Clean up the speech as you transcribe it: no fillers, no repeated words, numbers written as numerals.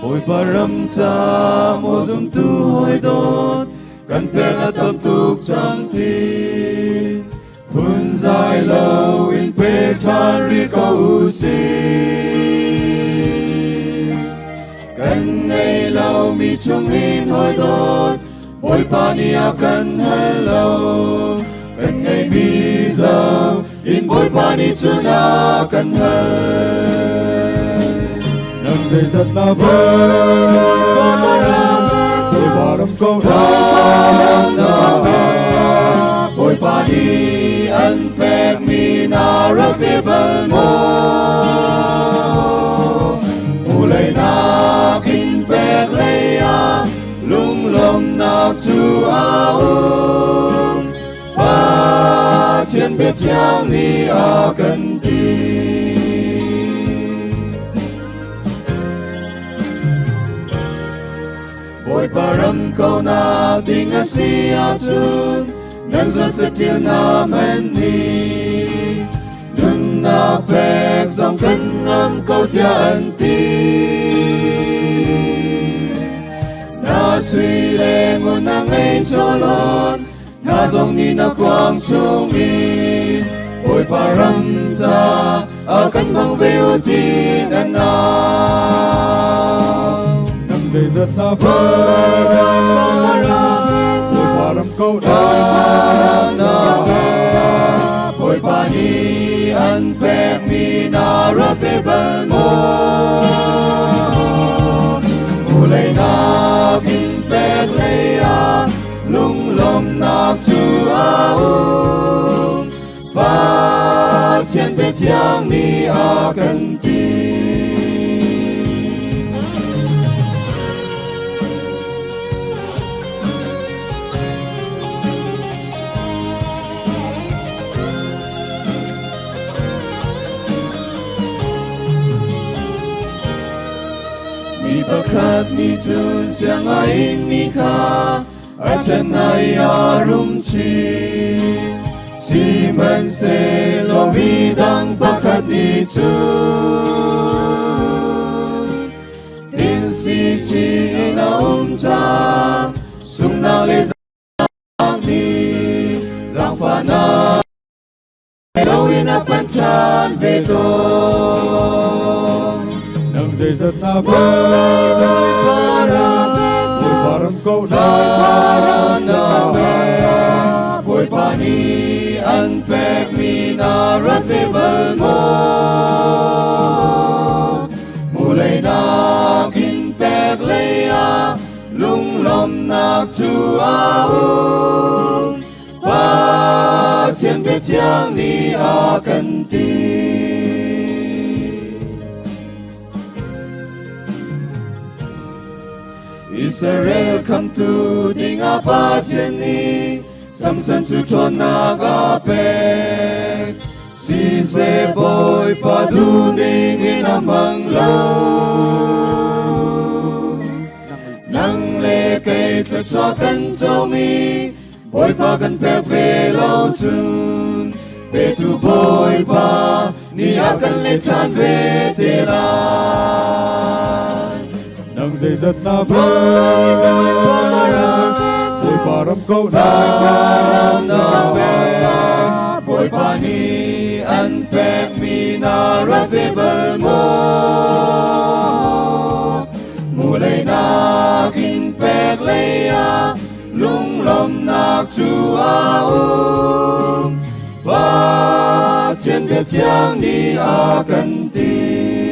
Ôi param cha mô dung tu hoi đốt cần phê là tập tục trong thi phun dài lâu in phê than ri cầu si cần ngày lâu mi chung in hoi đốt ôi pani cần hello cần ngày mi giàu in ôi pani chuna cần dây rất là vơi rồi bỏ đâm câu ra ôi pa đi ăn phép mi na rất phê bần mô mù lấy na kinh phép lấy à lung lom na chu a pa chuyện biết chăng ni a cần ti ôi param câu na tình a si a chun nan zo se til na men ni nun na pek dòng cân ngâm câu tia ân ti na suy lệ một na ngay cho lon na dòng ni na quang chung in ôi param cha a cân mang về ô tin an na dây rất là vơi rồi qua đâm câu ôi pani ăn phép mi na rất phê bần mô mù lấy na kinh phép lấy à lung lom na chu a và trên biết chăng ni a cần ti Bakat ni chun siang ain mi kha achen ai arum chi si man se lo mi dang bakat ni chun tin si chi na cha sung na le giang ni giang pha na lo ina pan chan ve to dây rất là vơi rồi param câu na ôi pani ăn phép mi na rất về bần mô mù lấy na kinh phép lấy à lung lom na chu a và trên biết chăng ni a cần ti Israel come to ding apa cheni samsan chu chon agape si se boy pa du ding in among lo nang le cây thật cho cần châu mi boy pa cần pe về lâu chun pe tu boy pa ni akan le chan về te la dây rất là vơi rồi param câu ôi pani ăn phép mi na rất về bần mô mù lấy na kinh phép lấy à lung lom na chu a và trên biết chăng ni a cần ti